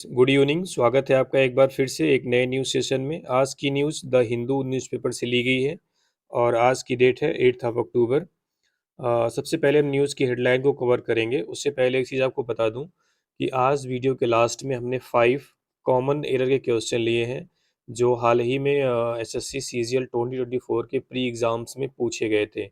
Good evening. स्वागत है आपका एक बार फिर से एक नए न्यूज़ सेशन में। आज की न्यूज़ द हिंदू न्यूज़पेपर से ली गई है और आज की डेट है 8 अक्टूबर। सबसे पहले हम न्यूज़ की हेडलाइन को कवर करेंगे। उससे पहले एक चीज़ आपको बता दूं कि आज वीडियो के लास्ट में हमने 5 कॉमन एरर के क्वेश्चन लिए हैं जो हाल ही में एसएससी सीजीएल 2024 के प्री एग्ज़ाम्स में पूछे गए थे।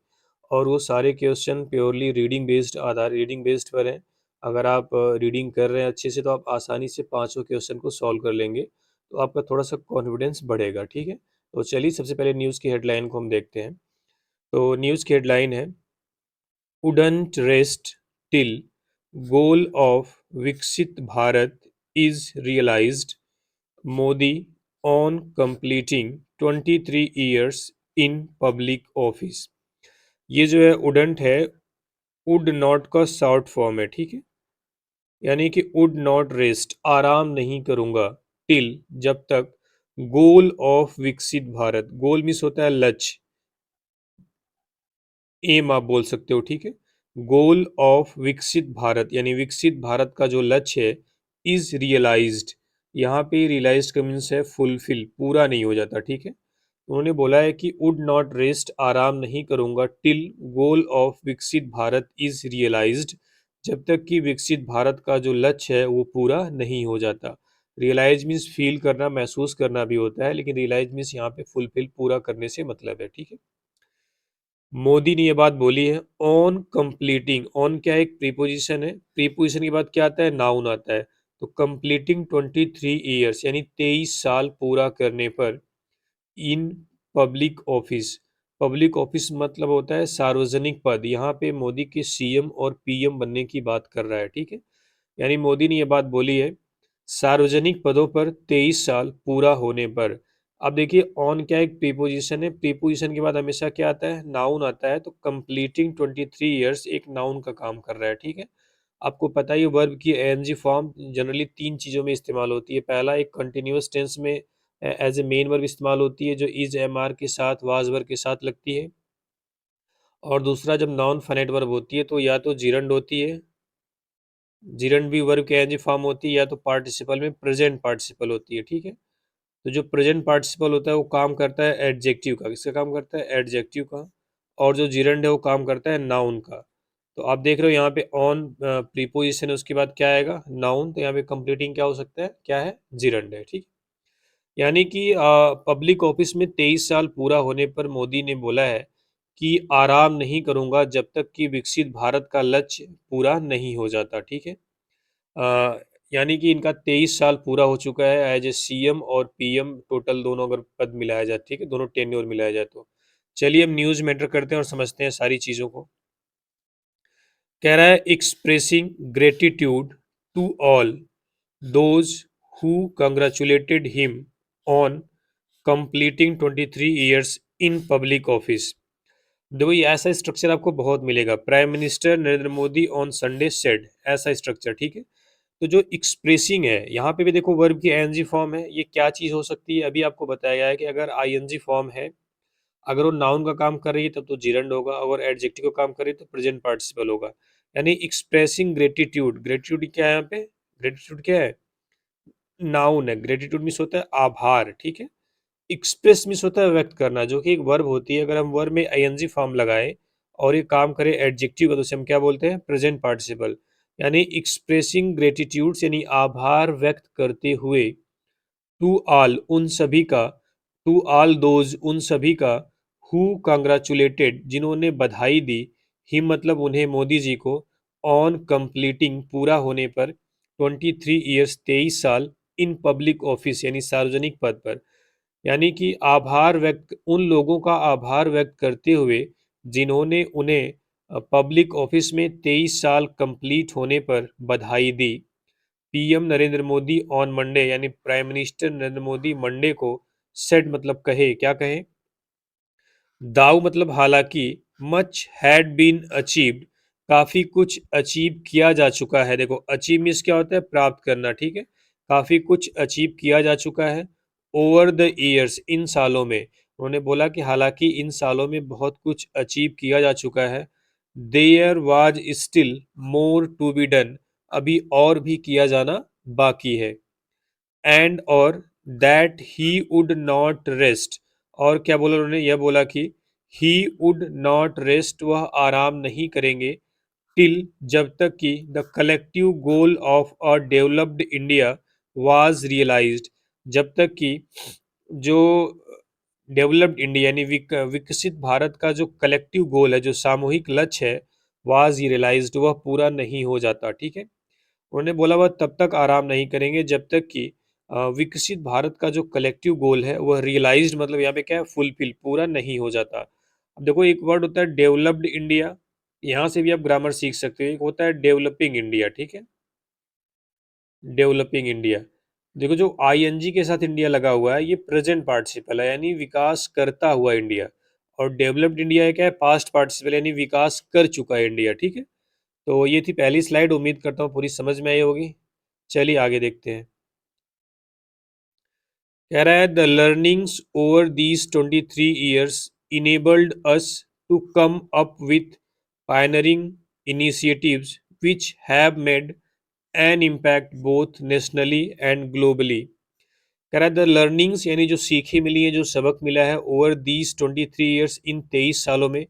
और वो सारे क्वेश्चन प्योरली रीडिंग बेस्ड पर हैं। अगर आप रीडिंग कर रहे हैं अच्छे से तो आप आसानी से पाँचों क्वेश्चन को सॉल्व कर लेंगे, तो आपका थोड़ा सा कॉन्फिडेंस बढ़ेगा। ठीक है, तो चलिए सबसे पहले न्यूज़ की हेडलाइन को हम देखते हैं। तो न्यूज़ की हेडलाइन है, wouldn't rest till goal of Viksit Bharat is realized. Modi on completing 23 years in public office। ये जो है उडंट है, वुड नॉट का शॉर्ट फॉर्म है। ठीक है, यानी कि वुड नॉट रेस्ट, आराम नहीं करूंगा, टिल जब तक, गोल ऑफ विकसित भारत, गोल मीन्स होता है लक्ष्य, एम आप बोल सकते हो। ठीक है, गोल ऑफ विकसित भारत यानी विकसित भारत का जो लक्ष्य है, इज रियलाइज्ड, यहाँ पे रियलाइज्ड का मीन्स है फुलफिल, पूरा नहीं हो जाता। ठीक है, उन्होंने बोला है कि वुड नॉट रेस्ट, आराम नहीं करूंगा, टिल गोल ऑफ विकसित भारत इज रियलाइज्ड, जब तक कि विकसित भारत का जो लक्ष्य है वो पूरा नहीं हो जाता। रियलाइज मीन्स फील करना, महसूस करना भी होता है, लेकिन रियलाइज मीन्स यहाँ पे फुलफिल, पूरा करने से मतलब है। ठीक है, मोदी ने ये बात बोली है ऑन कंप्लीटिंग। ऑन क्या है, एक प्रीपोजिशन है, प्रीपोजिशन के बाद क्या आता है, नाउन आता है। तो कंप्लीटिंग 23 ईयर्स यानी 23 साल पूरा करने पर, इन पब्लिक ऑफिस, पब्लिक ऑफिस मतलब होता है सार्वजनिक पद, यहाँ पे मोदी के सीएम और पीएम बनने की बात कर रहा है। ठीक है, यानी मोदी ने यह बात बोली है सार्वजनिक पदों पर 23 साल पूरा होने पर। अब देखिए ऑन क्या एक प्रीपोजिशन है, प्रीपोजिशन के बाद हमेशा क्या आता है, नाउन आता है। तो कंप्लीटिंग 23 ईयर्स एक नाउन का काम कर रहा है। ठीक है, आपको पता ही वर्ब की एएनजी फॉर्म जनरली तीन चीज़ों में इस्तेमाल होती है। पहला, एक कंटिन्यूअस टेंस में एज ए मेन वर्ब इस्तेमाल होती है जो इज एम आर के साथ, वाज वर्ब के साथ लगती है। और दूसरा, जब नॉन फाइनाइट वर्ब होती है तो या तो जिरंड होती है, जिरंड भी वर्ब के एनजी फॉर्म होती है, या तो पार्टिसिपल में प्रेजेंट पार्टिसिपल होती है। ठीक है, तो जो प्रेजेंट पार्टिसिपल होता है वो काम करता है एडजेक्टिव का, किसका काम करता है, एडजेक्टिव का। और जो जिरंड है वो काम करता है नाउन का। तो आप देख रहे हो यहाँ पे ऑन प्रीपोजिशन है, उसके बाद क्या आएगा, नाउन। तो यहाँ पे कंप्लीटिंग क्या हो सकता है, क्या है, जिरंड है। ठीक, यानी कि पब्लिक ऑफिस में 23 साल पूरा होने पर मोदी ने बोला है कि आराम नहीं करूंगा जब तक कि विकसित भारत का लक्ष्य पूरा नहीं हो जाता। ठीक है, अ, यानी कि इनका 23 साल पूरा हो चुका है एज ए सीएम और पीएम, टोटल दोनों अगर पद मिलाया जाए, ठीक है, दोनों टेन्योर मिलाया जाए तो। चलिए हम न्यूज़ मैटर करते हैं और समझते हैं सारी चीज़ों को। कह रहा है expressing gratitude to all those who congratulated him on completing 23 years in public office. देखो ये ऐसा स्ट्रक्चर आपको बहुत मिलेगा, prime minister Narendra Modi on Sunday said, ऐसा स्ट्रक्चर। ठीक है, तो जो एक्सप्रेसिंग है यहाँ पे भी देखो वर्ब की आईएनजी फॉर्म है। ये क्या चीज हो सकती है, अभी आपको बताया गया है कि अगर आईएनजी फॉर्म है, अगर वो नाउन का काम कर रही है तब तो जिरंड होगा, अगर एडजेक्टिव का काम कर रही है तो प्रेजेंट पार्टिसिपल होगा। यानी एक्सप्रेसिंग ग्रेटिट्यूड, ग्रेटिट्यूड क्या है यहाँ पे, ग्रेटिट्यूड क्या है, नाउन है। ग्रेटिट्यूड मीन्स होता है आभार। ठीक है, एक्सप्रेस मीन्स होता है व्यक्त करना, जो कि एक वर्ब होती है। अगर हम वर्ब में आईएनजी फॉर्म लगाएं और ये काम करे एडजेक्टिव का, तो उसे हम क्या बोलते हैं, प्रेजेंट पार्टिसिपल। यानी एक्सप्रेसिंग ग्रेटिट्यूड्स यानी आभार व्यक्त करते हुए, टू ऑल उन सभी का, टू ऑल दोज उन सभी का, हु कंग्रेचुलेटेड जिन्होंने बधाई दी, ही मतलब उन्हें, मोदी जी को, ऑन कंप्लीटिंग पूरा होने पर, 23 ईयर्स 23 साल, इन पब्लिक ऑफिस यानी सार्वजनिक पद पर। यानी कि आभार व्यक्त, उन लोगों का आभार व्यक्त करते हुए जिन्होंने उन्हें पब्लिक ऑफिस में 23 साल कंप्लीट होने पर बधाई दी। PM Narendra Modi on Monday यानी prime minister Narendra Modi Monday को, सेड मतलब कहे, क्या कहे, दाऊ मतलब हालांकि, मच हैड बीन अचीव्ड, काफी कुछ अचीव किया जा चुका है। देखो अचीव मीन्स क्या होता है, प्राप्त करना। ठीक है, काफी कुछ अचीव किया जा चुका है, ओवर द ईयर्स इन सालों में। उन्होंने बोला कि हालांकि इन सालों में बहुत कुछ अचीव किया जा चुका है। There was still more to be done, अभी और भी किया जाना बाकी है। एंड और that he would not rest, और क्या बोला उन्होंने, यह बोला कि ही वुड नॉट रेस्ट, वह आराम नहीं करेंगे, टिल जब तक कि the collective goal of a developed India was realised, जब तक कि जो डेवलप्ड इंडिया यानी विकसित भारत का जो कलेक्टिव गोल है, जो सामूहिक लक्ष्य है, वाज रियलाइज्ड, वह पूरा नहीं हो जाता। ठीक है, उन्होंने बोला वह तब तक आराम नहीं करेंगे जब तक कि विकसित भारत का जो कलेक्टिव गोल है वह रियलाइज्ड, मतलब यहाँ पे क्या है, फुलफिल, पूरा नहीं हो जाता। अब देखो, एक वर्ड होता है डेवलप्ड इंडिया, यहाँ से भी आप ग्रामर सीख सकते हो। एक होता है डेवलपिंग इंडिया, ठीक है, डेवलपिंग इंडिया। देखो, जो आईएनजी के साथ इंडिया लगा हुआ है, ये प्रेजेंट पार्टिसिपल है, यानी विकास करता हुआ इंडिया। और डेवलप्ड इंडिया है क्या है, पास्ट पार्टिसिपल, यानी विकास कर चुका है इंडिया। ठीक है, तो ये थी पहली स्लाइड, उम्मीद करता हूँ पूरी समझ में आई होगी। चलिए आगे देखते हैं। कह रहा है the learnings over these 23 years enabled us to come up with pioneering initiatives which have made an impact both nationally and globally। कह रहा है द लर्निंग्स यानी जो सीखी मिली है, जो सबक मिला है, ओवर दीज 23 years, इन 23 सालों में।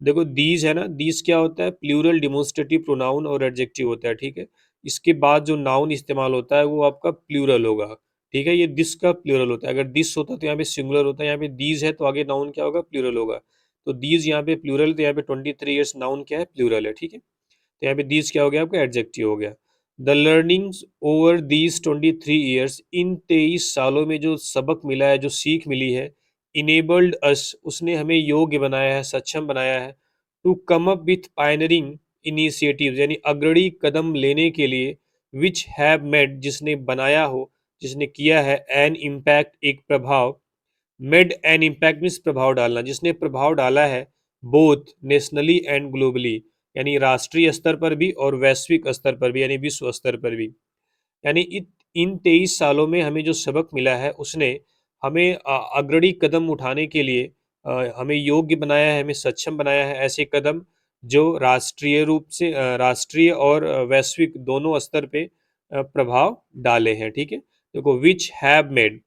देखो, दीज है ना, दीज क्या होता है, प्लूरल डिमोन्स्ट्रेटिव प्रोनाउन और एडजेक्टिव होता है। ठीक है, इसके बाद जो नाउन इस्तेमाल होता है वो आपका प्लूरल होगा। ठीक है, ये दिस का प्लूरल होता है। अगर दिस होता तो यहाँ पे सिंगुलर होता है, यहाँ पे दीज है तो आगे नाउन क्या होगा, प्लूरल होगा। तो दीज यहाँ पे प्लूरल, तो यहाँ पे 23 years नाउन क्या है, प्लूरल है। ठीक है, तो यहाँ पे दीज क्या हो गया, आपका एडजेक्टिव हो गया। The learnings over these 23 years, इन 23 सालों में जो सबक मिला है, जो सीख मिली है, इनेबल्ड अस, उसने हमें योग्य बनाया है, सक्षम बनाया है, to come up with pioneering initiatives, यानी अग्रणी कदम लेने के लिए, विच हैव मेड, जिसने बनाया हो, जिसने किया है, एन इम्पैक्ट, एक प्रभाव, मेड एन इम्पैक्ट मीन्स प्रभाव डालना, जिसने प्रभाव डाला है, बोथ नेशनली एंड ग्लोबली, यानी राष्ट्रीय स्तर पर भी और वैश्विक स्तर पर भी, यानी विश्व स्तर पर भी। यानी इन 23 सालों में हमें जो सबक मिला है, उसने हमें अग्रणी कदम उठाने के लिए हमें योग्य बनाया है, हमें सक्षम बनाया है, ऐसे कदम जो राष्ट्रीय रूप से राष्ट्रीय और वैश्विक दोनों स्तर पे प्रभाव डाले हैं। ठीक है, देखो, विच हैव मेड,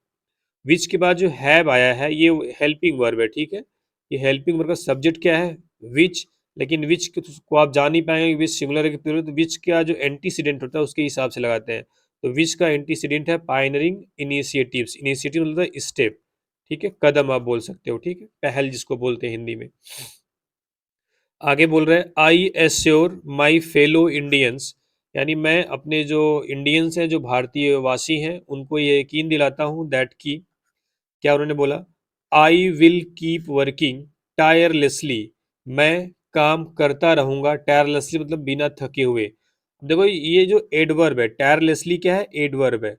विच के बाद जो हैव आया है ये हेल्पिंग वर्ब है। ठीक है, ये हेल्पिंग वर्ब का सब्जेक्ट क्या है, विच, लेकिन विच को आप जान नहीं पाएंगे विच सिंगुलर है कि प्लूरल, तो विच का जो एंटीसीडेंट होता है उसके हिसाब से लगाते हैं। तो विच का एंटीसीडेंट है पायनरिंग इनिशिएटिव्स, इनिशिएटिव मतलब स्टेप। ठीक है, कदम आप बोल सकते हो। ठीक है, पहल जिसको बोलते हैं हिंदी में। आगे बोल रहे हैं I assure my fellow Indians, यानी मैं अपने जो इंडियंस हैं, जो भारतीय वासी हैं, उनको ये यकीन दिलाता हूँ दैट की, क्या उन्होंने बोला, I will keep working tirelessly, मैं काम करता रहूंगा, टायरलेसली मतलब बिना थके हुए। देखो, ये जो एडवर्ब है, टायरलेसली क्या है, एडवर्ब है।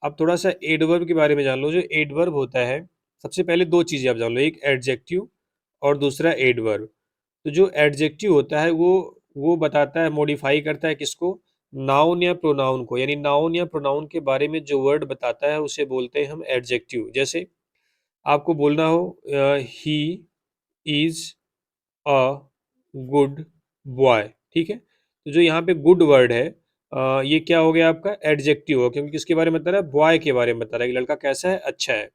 अब थोड़ा सा एडवर्ब के बारे में जान लो। जो एडवर्ब होता है, सबसे पहले दो चीजें आप जान लो, एक एडजेक्टिव और दूसरा एडवर्ब। तो जो एडजेक्टिव होता है वो बताता है, मॉडिफाई करता है किसको, नाउन या प्रोनाउन को, यानी नाउन या प्रोनाउन के बारे में जो वर्ड बताता है उसे बोलते हैं हम एडजेक्टिव। जैसे आपको बोलना हो he is a good boy. ठीक है, तो जो यहाँ पे गुड वर्ड है, ये क्या हो गया, आपका एडजेक्टिव हो, क्योंकि किसके बारे में बता रहा है, बॉय के बारे में बता रहा है कि लड़का कैसा है, अच्छा है।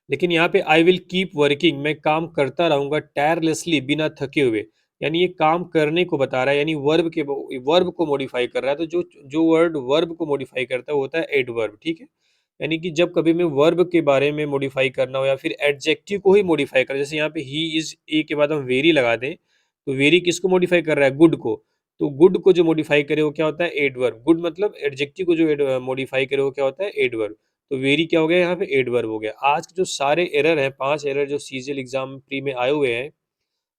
लेकिन यहाँ पे आई विल कीप वर्किंग, मैं काम करता रहूंगा, टायरलेसली, बिना थके हुए, यानी ये काम करने को बता रहा है, यानी वर्ब को मॉडिफाई कर रहा है। तो जो जो वर्ड वर्ब को मॉडिफाई करता है वो होता है एडवर्ब। ठीक है, यानी कि जब कभी मैं वर्ब के बारे में मॉडिफाई करना हो या फिर एडजेक्टिव को ही मॉडिफाई करना, जैसे यहाँ पे ही इज, ए के बाद हम वेरी लगा दें, तो वेरी किसको मॉडिफाई कर रहा है, गुड को। तो गुड को जो मॉडिफाई करे वो क्या होता है, एडवर्ब। गुड मतलब एडजेक्टिव को जो मॉडिफाई करे वो क्या होता है, एडवर्ब। तो वेरी क्या हो गया, यहाँ पे एडवर्ब हो गया। आज के जो सारे एरर हैं, 5 एरर जो सीजीएल एग्जाम प्री में आए हुए हैं,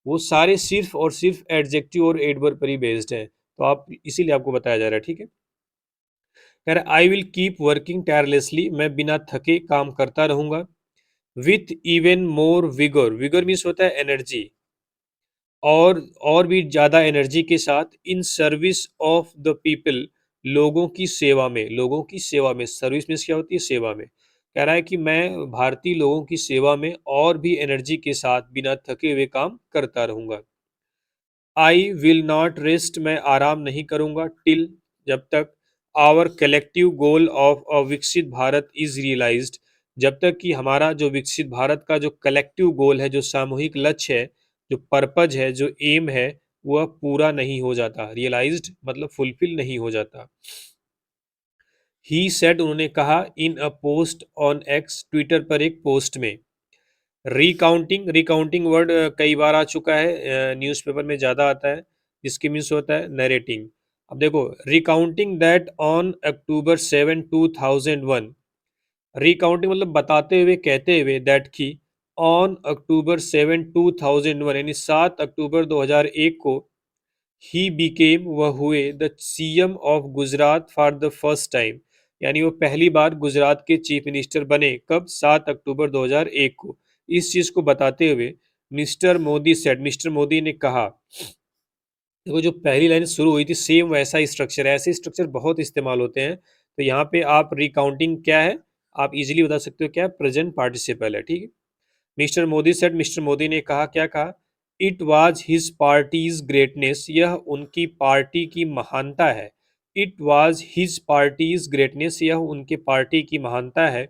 वो सारे सिर्फ और सिर्फ एडजेक्टिव और एडवर्ब पर ही बेस्ड हैं। तो आप इसीलिए आपको बताया जा रहा है। ठीक है, कह रहा है I will keep working tirelessly, मैं बिना थके काम करता रहूंगा, विथ इवन मोर विगोर, विगोर मीन्स होता है एनर्जी, और भी ज्यादा एनर्जी के साथ, in service of the people, लोगों की सेवा में, लोगों की सेवा में, सर्विस मीन्स क्या होती है, सेवा में। कह रहा है कि मैं भारतीय लोगों की सेवा में और भी एनर्जी के साथ बिना थके हुए काम करता रहूंगा। आई विल नॉट रेस्ट, मैं आराम नहीं करूंगा, टिल जब तक, our collective goal of a Viksit Bharat is realised, जब तक कि हमारा जो विकसित भारत का जो कलेक्टिव गोल है, जो सामूहिक लक्ष्य है, जो पर्पज है, जो एम है, वह पूरा नहीं हो जाता। रियलाइज्ड मतलब फुलफिल नहीं हो जाता। ही सेड, उन्होंने कहा, in a post on X, Twitter पर एक पोस्ट में। रिकाउंटिंग, रिकाउंटिंग वर्ड कई बार आ चुका है, न्यूज़पेपर में ज़्यादा आता है, जिसके मीन्स होता है नरेटिंग। अब देखो, recounting that on October 7 2001, recounting मतलब बताते हुए, कहते हुए, दैट की ऑन अक्टूबर 7 2001 यानी 7 अक्टूबर 2001 को ही बिकेम, वह हुए, the CM of Gujarat for the first time, यानी वो पहली बार गुजरात के चीफ मिनिस्टर बने। कब? 7 अक्टूबर 2001 को। इस चीज को बताते हुए mister Modi said, mister Modi ने कहा, देखो जो पहली लाइन शुरू हुई थी, सेम वैसा ही स्ट्रक्चर है, ऐसे स्ट्रक्चर बहुत इस्तेमाल होते हैं। तो यहाँ पे आप रिकाउंटिंग क्या है, आप इजीली बता सकते हो, क्या प्रेजेंट पार्टिसिपल है, ठीक है। Mister Modi said, mister Modi ने कहा, क्या कहा? It was his parties greatness, यह उनकी पार्टी की महानता है। It was his parties greatness, यह उनके पार्टी की महानता है।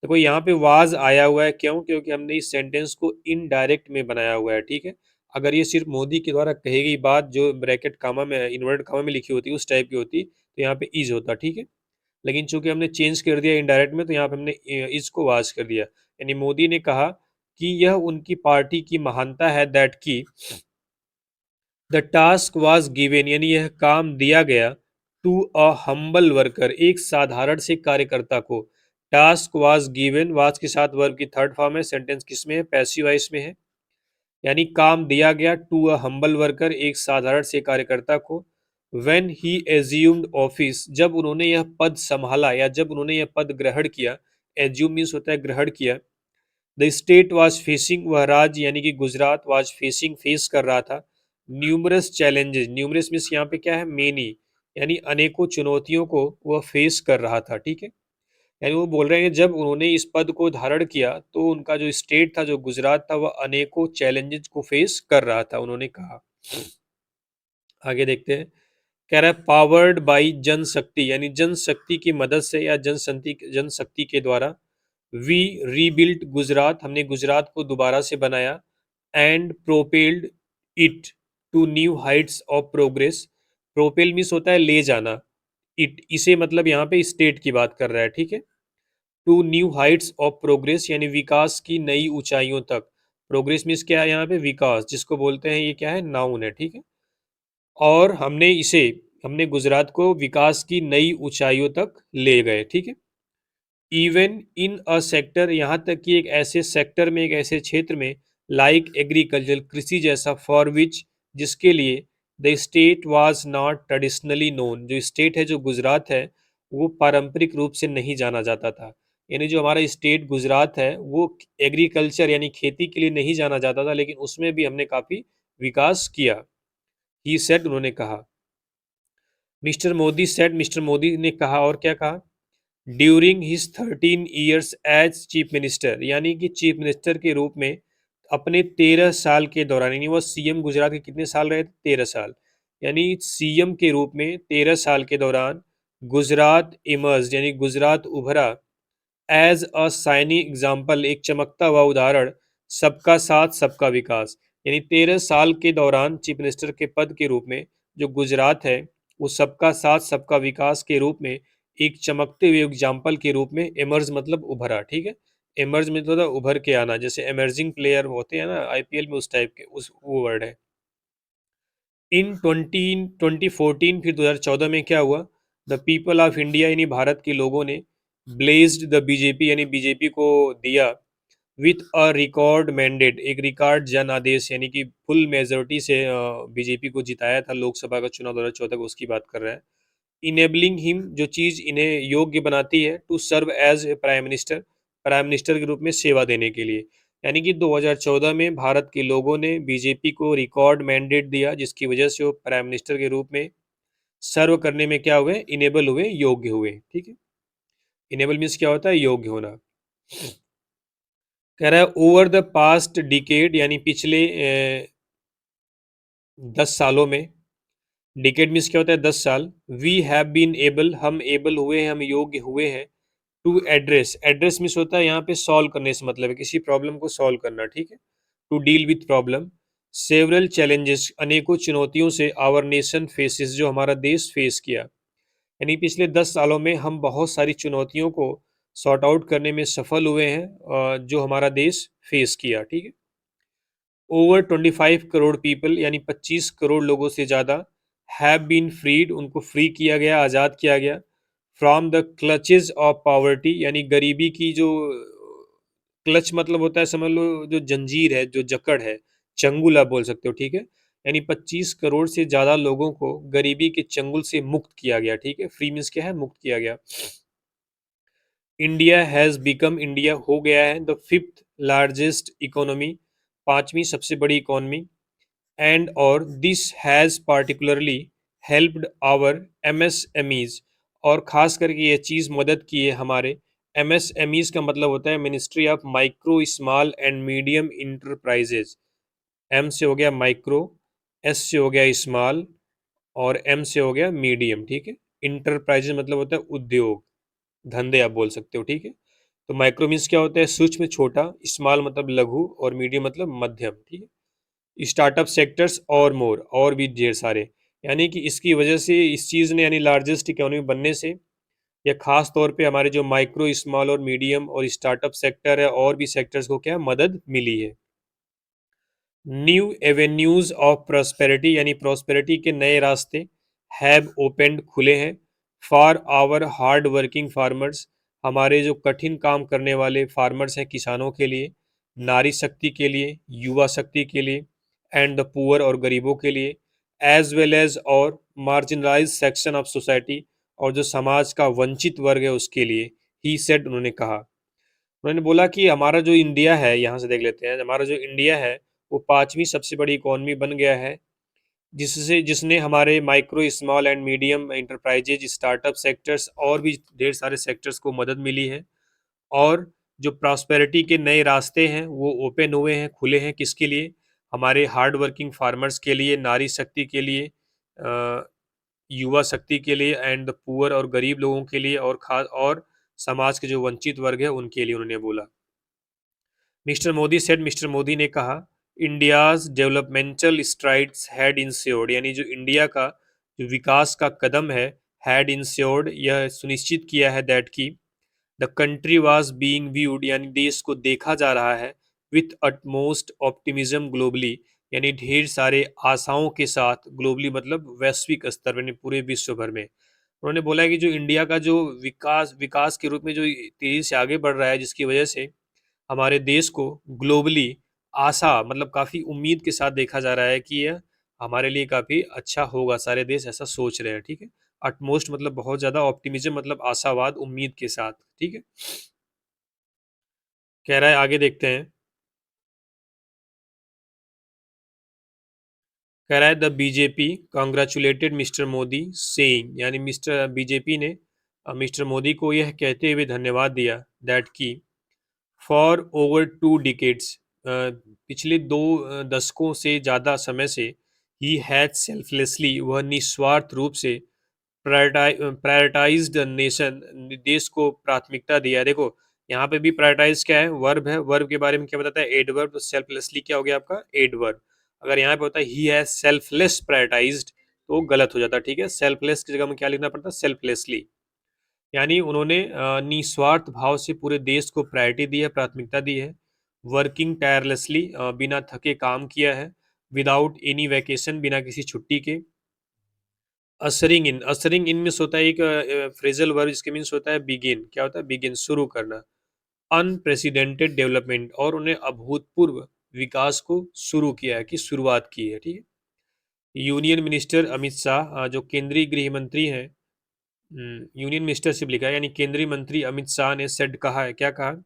देखो यहाँ पे वाज आया हुआ है, क्यों? क्योंकि हमने इस सेंटेंस को इनडायरेक्ट में बनाया हुआ है, ठीक है। अगर ये सिर्फ मोदी के द्वारा कही गई बात जो ब्रैकेट कामा में, इन्वर्टेड कामा में लिखी होती, उस टाइप की होती, तो यहाँ पे इज होता, ठीक है। लेकिन चूंकि हमने चेंज कर दिया इनडायरेक्ट में, तो यहाँ पे हमने इसको वाज कर दिया। यानी मोदी ने कहा कि यह उनकी पार्टी की महानता है, दैट की द टास्क वाज गिवन, यानी यह काम दिया गया, टू अ हम्बल वर्कर, एक साधारण से कार्यकर्ता को। टास्क वाज गिवन, वाज के साथ वर्ब की थर्ड फॉर्म है, सेंटेंस किसमें है? पैसिव वॉइस में है। यानी काम दिया गया, टू अ हम्बल वर्कर, एक साधारण से कार्यकर्ता को। व्हेन ही एज्यूम्ड ऑफिस, जब उन्होंने यह पद संभाला या जब उन्होंने यह पद ग्रहण किया। एज्यूम मीन्स होता है ग्रहण किया। द स्टेट वाज फेसिंग, वह राज्य यानी कि गुजरात, वाज फेसिंग फेस कर रहा था, न्यूमरस चैलेंजेस, न्यूमरस मीन्स यहाँ पे क्या है? मेनी, यानी अनेकों चुनौतियों को वह फेस कर रहा था, ठीक है। यानी वो बोल रहे हैं जब उन्होंने इस पद को धारण किया तो उनका जो स्टेट था, जो गुजरात था, वह अनेकों चैलेंजेस को फेस कर रहा था, उन्होंने कहा। आगे देखते हैं। कह रहा है पावर्ड बाई जनशक्ति, यानी जनशक्ति की मदद से या जनशक्ति जनशक्ति के द्वारा। वी रीबिल्ट गुजरात, हमने गुजरात को दोबारा से बनाया। And propelled it to new heights of progress, propel means होता है ले जाना, इट इसे मतलब यहाँ पे स्टेट की बात कर रहा है, ठीक है। To new heights of progress यानी विकास की नई ऊंचाइयों तक। प्रोग्रेस मीन्स क्या है? यहाँ पे विकास, जिसको बोलते हैं, ये क्या है? नाउन है, ठीक है। और हमने गुजरात को विकास की नई ऊंचाइयों तक ले गए, ठीक है। इवन इन अ सेक्टर, यहाँ तक कि एक ऐसे सेक्टर में, एक ऐसे क्षेत्र में, लाइक एग्रीकल्चर, कृषि जैसा, फॉर विच, जिसके लिए, the state was not traditionally known, जो स्टेट है, जो गुजरात है, वो पारंपरिक रूप से नहीं जाना जाता था। यानी जो हमारा स्टेट गुजरात है, वो एग्रीकल्चर यानी खेती के लिए नहीं जाना जाता था, लेकिन उसमें भी हमने काफी विकास किया। ही सेड, उन्होंने कहा। Mister Modi said, mister Modi ने कहा, और क्या कहा? During his 13 years as chief minister, यानी कि चीफ मिनिस्टर के रूप में अपने 13 साल के दौरान, यानी वह सीएम गुजरात के कितने साल रहे थे? 13 साल। यानी सीएम के रूप में 13 साल के दौरान गुजरात इमर्ज, यानी गुजरात उभरा, एज अ शाइनी एग्जाम्पल, एक चमकता हुआ उदाहरण, सबका साथ सबका विकास। यानी 13 साल के दौरान चीफ मिनिस्टर के पद के रूप में जो गुजरात है, वो सबका साथ सबका विकास के रूप में एक चमकते हुए एग्जाम्पल के रूप में इमर्ज मतलब उभरा, ठीक है। इमर्ज मतलब होता है उभर के आना, जैसे एमर्जिंग प्लेयर होते हैं ना आईपीएल में, उस टाइप के, उस वो वर्ड है। इन 2014, फिर 2014 में क्या हुआ? द पीपल ऑफ इंडिया यानी भारत के लोगों ने ब्लेस्ड द बीजेपी, यानी बीजेपी को दिया, विथ अ रिकॉर्ड मैंडेट, एक रिकॉर्ड जन आदेश, यानी कि फुल मेजोरिटी से बीजेपी को जिताया था लोकसभा का चुनाव 2014 का, उसकी बात कर रहा है। इनेबलिंग हिम, जो चीज इन्हें योग्य बनाती है, to serve as a prime minister, prime minister के रूप में सेवा देने के लिए। यानी कि 2014 में भारत के लोगों ने बीजेपी को रिकॉर्ड मैंडेट दिया, जिसकी वजह से वो प्राइम मिनिस्टर के रूप में सर्व करने में क्या हुए? इनेबल हुए, योग्य हुए, ठीक है। इनेबल मीन्स क्या होता है? योग्य होना। कह रहा है ओवर द पास्ट डिकेड, यानी पिछले 10 सालों में, डिकेड मीन्स क्या होता है? 10 साल। वी हैव बीन एबल, हम एबल हुए हैं, हम योग्य हुए हैं। टू एड्रेस, एड्रेस मीन्स होता है यहाँ पे सॉल्व करने से मतलब है, किसी प्रॉब्लम को सॉल्व करना, ठीक है। To deal with problem several challenges, अनेकों चुनौतियों से आवर नेशन फेसेस, जो हमारा देश फेस किया। यानी पिछले 10 सालों में हम बहुत सारी चुनौतियों को सॉर्ट आउट करने में सफल हुए हैं, जो हमारा देश फेस किया, ठीक है। ओवर 25 करोड़ पीपल, यानी 25 करोड़ लोगों से ज़्यादा, हैव बीन फ्रीड, उनको फ्री किया गया, आज़ाद किया गया, from the clutches of poverty, यानी गरीबी की जो क्लच मतलब होता है, समझ लो जो जंजीर है, जो जकड़ है, चंगुल आप बोल सकते हो, ठीक है। यानी 25 करोड़ से ज़्यादा लोगों को गरीबी के चंगुल से मुक्त किया गया, ठीक है। फ्री मीन्स क्या है? मुक्त किया गया। इंडिया हैज़ बिकम, इंडिया हो गया है द फिफ्थ लार्जेस्ट इकोनॉमी, पांचवी सबसे बड़ी इकोनॉमी। एंड और this has particularly helped our MSMEs, और खास करके ये चीज़ मदद की है हमारे एमएसएमईज, का मतलब होता है ministry of micro small and medium enterprises. M से हो गया माइक्रो, एस से हो गया स्मॉल, और एम से हो गया मीडियम, ठीक है। इंटरप्राइजेज मतलब होता है उद्योग, धंधे आप बोल सकते हो, ठीक है। तो माइक्रो मीन्स क्या होता है? सूक्ष्म, छोटा। स्मॉल मतलब लघु, और मीडियम मतलब मध्यम, ठीक है। स्टार्टअप सेक्टर्स और मोर, और भी ढेर सारे। यानी कि इसकी वजह से, इस चीज़ ने, यानी लार्जेस्ट इकोनॉमी बनने से, या खास तौर पे हमारे जो माइक्रो स्मॉल और मीडियम और स्टार्टअप सेक्टर है, और भी सेक्टर्स को क्या मदद मिली है। न्यू एवेन्यूज ऑफ प्रॉस्पेरिटी, यानी प्रॉस्पेरिटी के नए रास्ते, हैव ओपेंड, खुले हैं, for our hard working farmers, हमारे जो कठिन काम करने वाले फार्मर्स हैं, किसानों के लिए, नारी शक्ति के लिए, युवा शक्ति के लिए, एंड द पुअर, और गरीबों के लिए, एज वेल एज और मार्जिनलाइज सेक्शन ऑफ सोसाइटी, और जो समाज का वंचित वर्ग है उसके लिए। ही सेड, उन्होंने कहा। उन्होंने बोला कि हमारा जो इंडिया है, यहाँ से देख लेते हैं, हमारा जो इंडिया है वो पांचवी सबसे बड़ी इकोनॉमी बन गया है, जिसने हमारे micro small and medium enterprises, startup sectors, और भी ढेर सारे सेक्टर्स को मदद मिली है। और जो प्रॉस्पेरिटी के नए रास्ते हैं वो ओपन हुए हैं, खुले हैं, किसके लिए? हमारे हार्ड वर्किंग फार्मर्स के लिए, नारी शक्ति के लिए, युवा शक्ति के लिए, एंड द पुअर, और गरीब लोगों के लिए, और खास और समाज के जो वंचित वर्ग है उनके लिए, उन्होंने बोला। Mister Modi said, mister Modi ने कहा, India's developmental strides had insured, यानी जो इंडिया का जो विकास का कदम है, हैड इंश्योर्ड, यह सुनिश्चित किया है, दैट की the country was being viewed, यानी देश को देखा जा रहा है, विथ अटमोस्ट ऑप्टिमिज्म ग्लोबली, यानी ढेर सारे आशाओं के साथ, ग्लोबली मतलब वैश्विक स्तर पर, यानी पूरे विश्व भर में। उन्होंने बोला है कि जो इंडिया का जो विकास विकास के रूप में जो तेजी से आगे बढ़ रहा है, जिसकी वजह से हमारे देश को ग्लोबली आशा मतलब काफ़ी उम्मीद के साथ देखा जा रहा है कि यह हमारे लिए काफ़ी अच्छा होगा, सारे देश ऐसा सोच रहे हैं, ठीक है। अटमोस्ट मतलब बहुत ज़्यादा, ऑप्टिमिज्म मतलब आशावाद, उम्मीद के साथ, ठीक है। कह रहा है, आगे देखते हैं। कह रहा है the BJP congratulated mister Modi saying, यानी मिस्टर बीजेपी ने मिस्टर मोदी को यह कहते हुए धन्यवाद दिया, दैट की फॉर ओवर 2 डिकेड्स, पिछले 2 दशकों से ज़्यादा समय से, ही हैज सेल्फलेसली, वह निस्वार्थ रूप से, प्रायोरिटाइज द नेशन, देश को प्राथमिकता दिया। देखो यहाँ पे भी प्रायोरिटाइज क्या है? वर्ब है। वर्ब के बारे में क्या बताता है? एडवर्ब। तो सेल्फलेसली क्या हो गया आपका? एडवर्ब। अगर यहाँ पे होता है ही हैज सेल्फलेस प्रायोरिटाइज्ड, तो गलत हो जाता है, ठीक है। सेल्फलेस की जगह में क्या लिखना पड़ता है? सेल्फलेसली। यानी उन्होंने निस्वार्थ भाव से पूरे देश को प्रायोरिटी दी है, प्राथमिकता दी है। वर्किंग टायरलेसली, बिना थके काम किया है। विदाउट एनी वैकेशन, बिना किसी छुट्टी के। अशरिंग इन मीन्स होता है एक फ्रेजल वर्ब, जिसके मीन्स होता है बिगिन। क्या होता है? बिगिन, शुरू करना। अनप्रेसिडेंटेड डेवलपमेंट, और उन्हें अभूतपूर्व विकास को शुरू किया है, कि शुरुआत की है, ठीक है। यूनियन मिनिस्टर अमित शाह, जो केंद्रीय गृह मंत्री हैं, यूनियन मिनिस्टरशिप लिखा है, यानी केंद्रीय मंत्री अमित शाह ने सेड, कहा है, क्या कहा?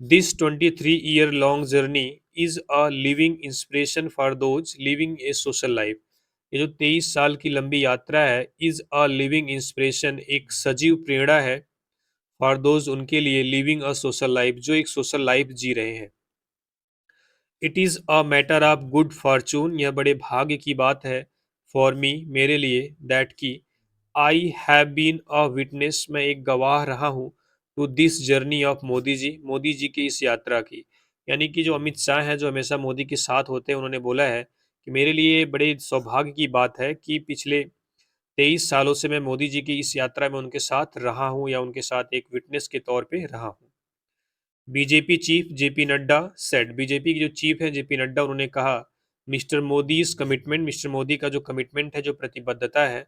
This 23 year long journey is a living inspiration for those living A social life, ये जो 23 साल की लंबी यात्रा है, इज अ लिविंग इंस्पिरेशन, एक सजीव प्रेरणा है, फॉर दोज, उनके लिए, लिविंग अ सोशल लाइफ, जो एक सोशल लाइफ जी रहे हैं। It is a matter of good Fortune, यह बड़े भाग्य की बात है, फॉर मी, मेरे लिए, दैट की, I have been a witness, मैं एक गवाह रहा हूँ, to this journey of Modi ji की इस यात्रा की। यानी कि जो अमित शाह हैं, जो हमेशा मोदी के साथ होते हैं, उन्होंने बोला है कि मेरे लिए बड़े सौभाग्य की बात है कि पिछले 23 सालों से मैं मोदी जी की इस यात्रा में उनके साथ रहा हूँ, या उनके साथ एक विटनेस के तौर पे रहा हूँ। BJP chief JP Nadda said, BJP के जो चीफ हैं जेपी नड्डा, उन्होंने कहा, mister Modi's commitment, mister Modi का जो कमिटमेंट है, जो प्रतिबद्धता है,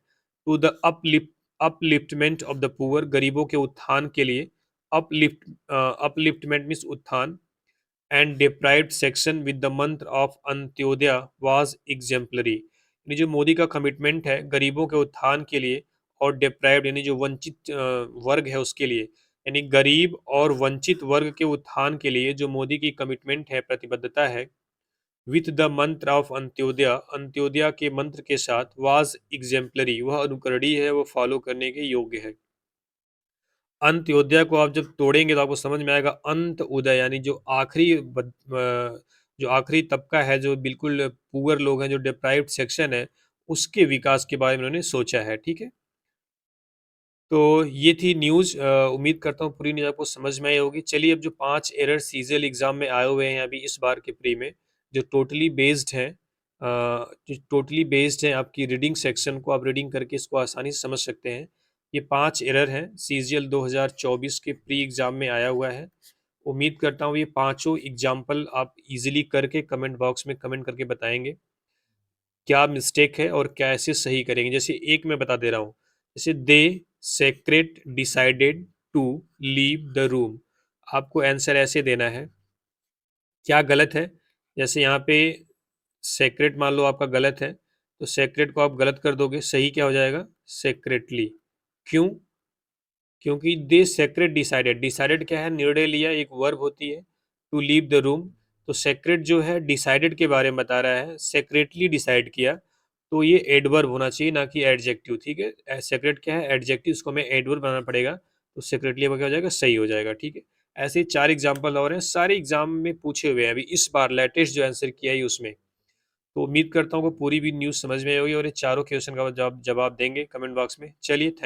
to the upliftment of the poor, गरीबों के उत्थान के लिए, अपलिफ्टमेंट मीन्स उत्थान, and deprived section with the mantra of Antyodaya was exemplary. यानी जो मोदी का कमिटमेंट है गरीबों के उत्थान के लिए, और डिप्राइव्ड यानी जो वंचित वर्ग है उसके लिए, यानी गरीब और वंचित वर्ग के उत्थान के लिए जो मोदी की कमिटमेंट है, प्रतिबद्धता है, with the mantra of Antyodaya, Antyodaya के मंत्र के साथ, वाज एग्जेम्पलरी, वह अनुकरणीय है, वह फॉलो करने के योग्य है। अंत्योदय को आप जब तोड़ेंगे तो आपको समझ में आएगा अंत उदय, यानी जो जो आखिरी तबका है, जो बिल्कुल पुअर लोग हैं, जो डिप्राइव्ड सेक्शन है, उसके विकास के बारे में उन्होंने सोचा है। ठीक है, तो ये थी न्यूज़। उम्मीद करता हूँ पूरी न्यूज़ आपको समझ में आई होगी। चलिए, अब जो 5 एरर सीजीएल एग्जाम में आए हुए हैं अभी इस बार के प्री में, जो टोटली बेस्ड हैं, जो टोटली बेस्ड हैं आपकी रीडिंग सेक्शन को, आप रीडिंग करके इसको आसानी से समझ सकते हैं। ये 5 एरर हैं, सीजीएल 2024 के प्री एग्जाम में आया हुआ है। उम्मीद करता हूँ ये पांचों एग्जाम्पल आप इजीली करके कमेंट बॉक्स में कमेंट करके बताएंगे क्या मिस्टेक है और क्या ऐसे सही करेंगे। जैसे एक मैं बता दे रहा हूँ, जैसे they secret decided to leave the room, आपको आंसर ऐसे देना है, क्या गलत है। जैसे यहाँ पे सेक्रेट मान लो आपका गलत है, तो सेक्रेट को आप गलत कर दोगे, सही क्या हो जाएगा, सेक्रेटली। क्यों? क्योंकि दे सेक्रेट डिसाइडेड, डिसाइडेड क्या है, निर्णय लिया, एक वर्ब होती है। टू लीव द रूम, तो सेक्रेट जो है डिसाइडेड के बारे में बता रहा है, सेक्रेटली डिसाइड किया, तो ये एडवर्ब होना चाहिए, ना कि एडजेक्टिव। ठीक है, सेक्रेट क्या है, एडजेक्टिव, इसको हमें एडवर्ब बनाना पड़ेगा, तो सेक्रेटली क्या हो जाएगा, सही हो जाएगा। ठीक है, ऐसे 4 एग्जाम्पल और हैं, सारे एग्जाम में पूछे हुए हैं अभी इस बार लेटेस्ट जो आंसर किया है उसमें। तो उम्मीद करता हूँ कि पूरी भी न्यूज़ समझ में आई होगी और ये चारों क्वेश्चन का जवाब जवाब देंगे कमेंट बॉक्स में। चलिए, थैंक